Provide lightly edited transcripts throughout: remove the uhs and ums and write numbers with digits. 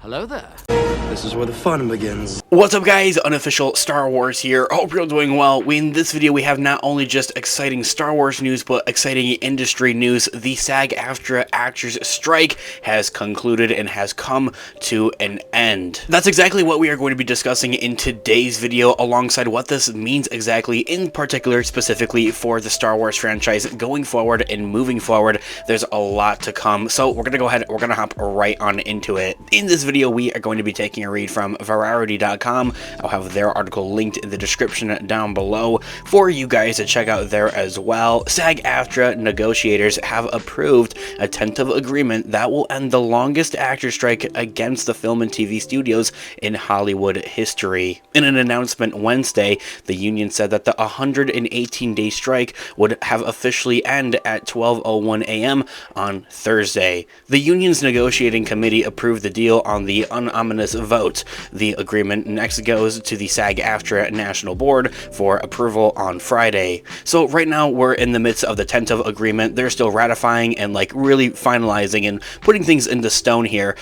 Hello there. This is where the fun begins. What's up, guys? Unofficial Star Wars here. Hope you're doing well. In this video, we have not only just exciting Star Wars news, but exciting industry news. The SAG-AFTRA actors strike has concluded and has come to an end. That's exactly what we are going to be discussing in today's video, alongside what this means exactly, in particular, specifically for the Star Wars franchise going forward and moving forward. There's a lot to come, so we're gonna go ahead, we're gonna hop right on into it. In this video, we are going to be taking a read from Variety.com. I'll have their article linked in the description down below for you guys to check out there as well. SAG-AFTRA negotiators have approved a tentative agreement that will end the longest actor strike against the film and TV studios in Hollywood history. In an announcement Wednesday, the union said that the 118-day strike would have officially end at 12:01 a.m. on Thursday. The union's negotiating committee approved the deal on the unanimous vote. The agreement next goes to the SAG-AFTRA National Board for approval on Friday. So right now we're in the midst of the tentative agreement. They're still ratifying and really finalizing and putting things into stone here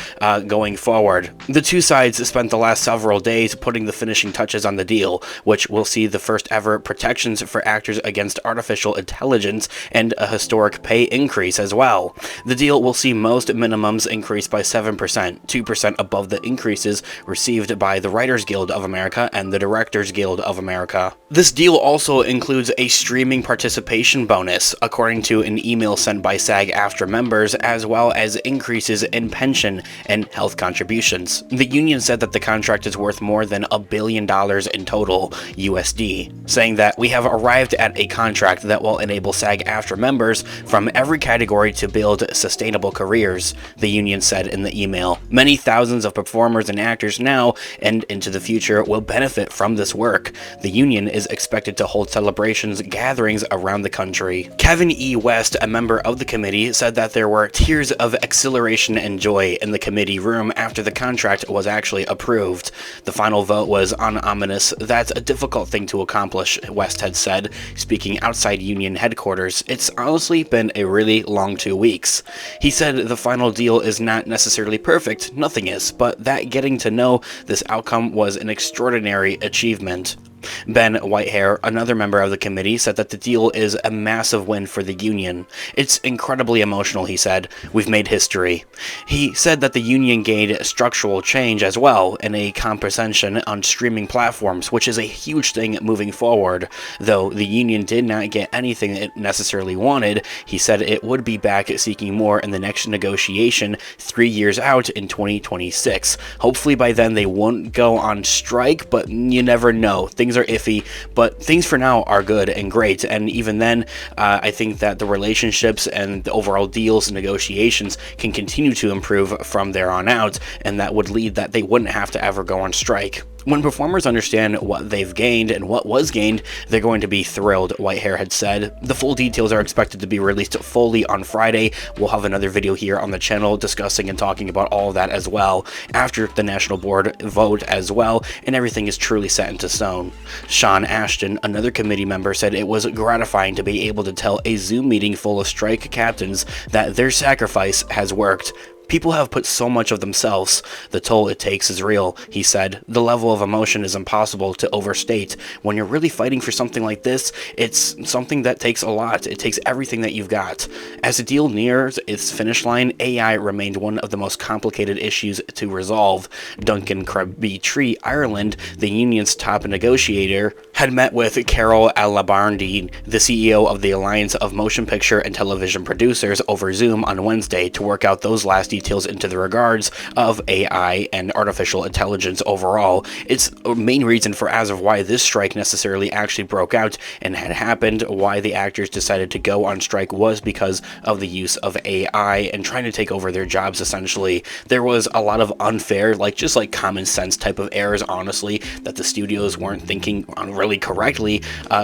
going forward. The two sides spent the last several days putting the finishing touches on the deal, which will see the first ever protections for actors against artificial intelligence and a historic pay increase as well. The deal will see most minimums increase by 7%, 2% above the increases received by the Writers Guild of America and the Directors Guild of America. This deal also includes a streaming participation bonus, according to an email sent by SAG-AFTRA members, as well as increases in pension and health contributions. The union said that the contract is worth more than $1 billion in total USD, saying that we have arrived at a contract that will enable SAG-AFTRA members from every category to build sustainable careers, the union said in the email. Many thousands of performers and actors now and into the future will benefit from this work. The union is expected to hold celebrations gatherings around the country. Kevin E. West, a member of the committee, said that there were tears of exhilaration and joy in the committee room after the contract was actually approved. The final vote was unanimous. That's a difficult thing to accomplish, West had said, speaking outside union headquarters. It's honestly been a really long 2 weeks. He said the final deal is not necessarily perfect, nothing is, but that getting to know this outcome was an extraordinary achievement. Ben Whitehair, another member of the committee, said that the deal is a massive win for the union. It's incredibly emotional, he said. We've made history. He said that the union gained structural change as well in a comprehension on streaming platforms, which is a huge thing moving forward. Though the union did not get anything it necessarily wanted, he said it would be back seeking more in the next negotiation 3 years out in 2026. Hopefully by then they won't go on strike, but you never know. Things are iffy, but things for now are good and great, and even then I think that the relationships and the overall deals and negotiations can continue to improve from there on out, and that would lead that they wouldn't have to ever go on strike. When performers understand what they've gained and what was gained, they're going to be thrilled, Whitehair had said. The full details are expected to be released fully on Friday. We'll have another video here on the channel discussing and talking about all of that as well, after the National Board vote as well, and everything is truly set into stone. Sean Ashton, another committee member, said it was gratifying to be able to tell a Zoom meeting full of strike captains that their sacrifice has worked. People have put so much of themselves. The toll it takes is real, he said. The level of emotion is impossible to overstate. When you're really fighting for something like this, it's something that takes a lot. It takes everything that you've got. As the deal nears its finish line, AI remained one of the most complicated issues to resolve. Duncan Crabtree Ireland, the union's top negotiator, had met with Carol Alabardi, the CEO of the Alliance of Motion Picture and Television Producers, over Zoom on Wednesday to work out those last details into the regards of AI and artificial intelligence overall. It's a main reason for as of why this strike necessarily actually broke out and had happened. Why the actors decided to go on strike was because of the use of AI and trying to take over their jobs, essentially. There was a lot of unfair, just common sense type of errors, honestly, that the studios weren't thinking on really correctly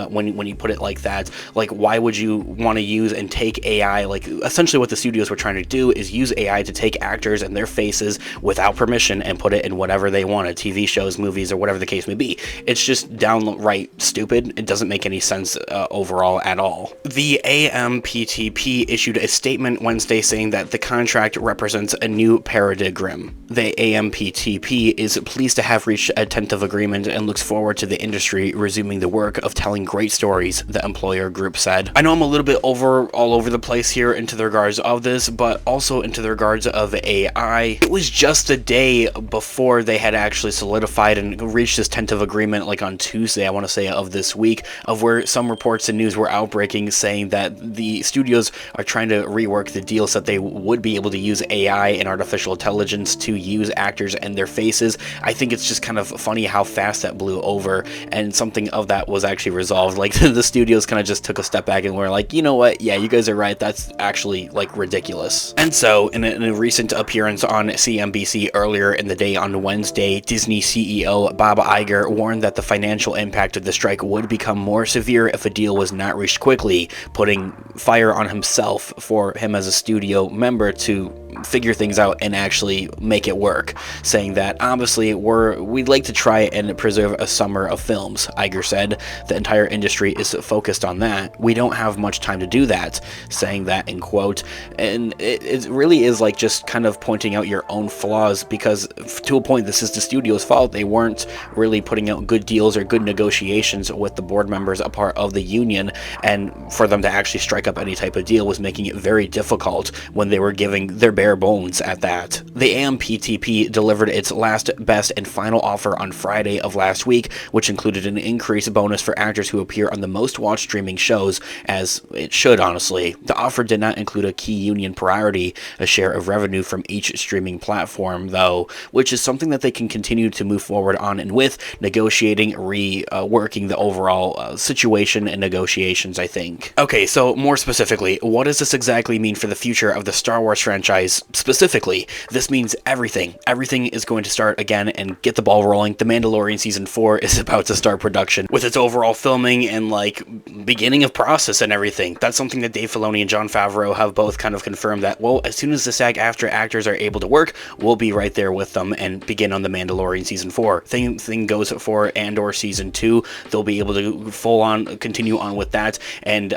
when you put it like that. Why would you want to use and take AI? Essentially what the studios were trying to do is use AI to take actors and their faces without permission and put it in whatever they wanted, TV shows, movies, or whatever the case may be. It's just downright stupid. It doesn't make any sense overall at all. The AMPTP issued a statement Wednesday saying that the contract represents a new paradigm. The AMPTP is pleased to have reached a tentative agreement and looks forward to the industry resuming the work of telling great stories, the employer group said. I know I'm a little bit all over the place here into the regards of this, but also into the regards of AI. It was just a day before they had actually solidified and reached this tentative agreement, like on Tuesday, I want to say, of this week, of where some reports and news were outbreaking saying that the studios are trying to rework the deal so that they would be able to use AI and artificial intelligence to use actors and their faces. I think it's just kind of funny how fast that blew over, and something of that was actually resolved. Like, the studios kind of just took a step back and were like, you know what, yeah, you guys are right, that's actually like ridiculous. And so in a recent appearance on CNBC earlier in the day on Wednesday, Disney CEO Bob Iger warned that the financial impact of the strike would become more severe if a deal was not reached quickly, putting fire on himself for him as a studio member to figure things out and actually make it work, saying that obviously we'd like to try and preserve a summer of films. Iger said the entire industry is focused on that. We don't have much time to do that, saying that in quote. And it really is like just kind of pointing out your own flaws, because to a point this is the studio's fault. They weren't really putting out good deals or good negotiations with the board members, a part of the union, and for them to actually strike up any type of deal was making it very difficult when they were giving their bare bones at that. The AMPTP delivered its last, best, and final offer on Friday of last week, which included an increased bonus for actors who appear on the most watched streaming shows, as it should, honestly. The offer did not include a key union priority, a share of revenue from each streaming platform, though, which is something that they can continue to move forward on and with, negotiating, reworking the overall situation and negotiations, I think. Okay, so more specifically, what does this exactly mean for the future of the Star Wars franchise? Specifically, this means everything. Everything is going to start again and get the ball rolling. The Mandalorian Season 4 is about to start production with its overall filming and like beginning of process and everything. That's something that Dave Filoni and Jon Favreau have both kind of confirmed that, well, as soon as the SAG-AFTRA actors are able to work, we'll be right there with them and begin on the Mandalorian Season 4. Thing goes for Andor Season 2. They'll be able to full on continue on with that and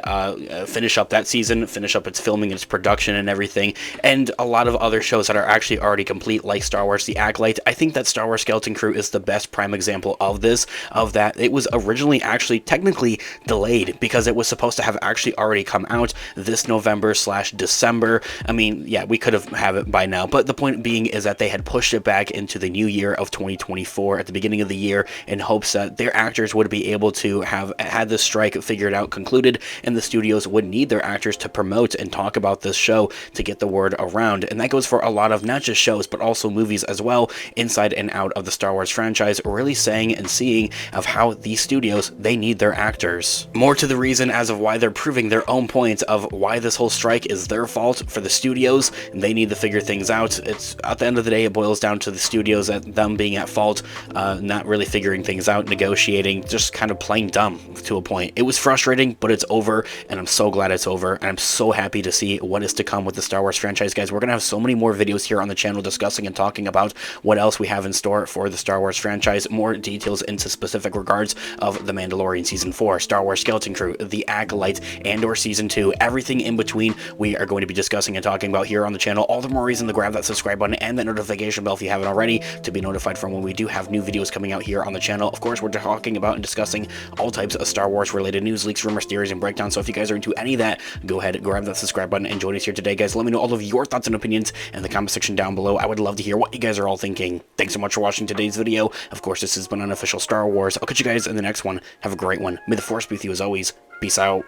finish up that season, finish up its filming, its production and everything, and a lot of other shows that are actually already complete, like Star Wars The Acolyte. I think that Star Wars Skeleton Crew is the best prime example of this, of that it was originally actually technically delayed because it was supposed to have actually already come out this November/December. I mean, yeah, we could have it by now, but the point being is that they had pushed it back into the new year of 2024 at the beginning of the year in hopes that their actors would be able to have had this strike figured out, concluded, and the studios would need their actors to promote and talk about this show to get the word around. And that goes for a lot of not just shows but also movies as well, inside and out of the Star Wars franchise, really saying and seeing of how these studios, they need their actors. More to the reason as of why they're proving their own points of why this whole strike is their fault for the studios, and they need to figure things out. It's at the end of the day, it boils down to the studios, at them being at fault, not really figuring things out, negotiating, just kind of playing dumb to a point. It was frustrating, but it's over, and I'm so glad it's over, and I'm so happy to see what is to come with the Star Wars franchise, guys. We're gonna have so many more videos here on the channel discussing and talking about what else we have in store for the Star Wars franchise, more details into specific regards of The Mandalorian Season 4, Star Wars Skeleton Crew, The Acolyte, Andor Season 2, everything in between we are going to be discussing and talking about here on the channel. All the more reason to grab that subscribe button and that notification bell if you haven't already to be notified from when we do have new videos coming out here on the channel. Of course, we're talking about and discussing all types of Star Wars related news, leaks, rumors, theories, and breakdowns, so if you guys are into any of that, go ahead, grab that subscribe button and join us here today, guys. Let me know all of your thoughts and opinions in the comment section down below. I would love to hear what you guys are all thinking. Thanks so much for watching today's video. Of course, this has been Unofficial Star Wars. I'll catch you guys in the next one. Have a great one. May the Force be with you as always. Peace out.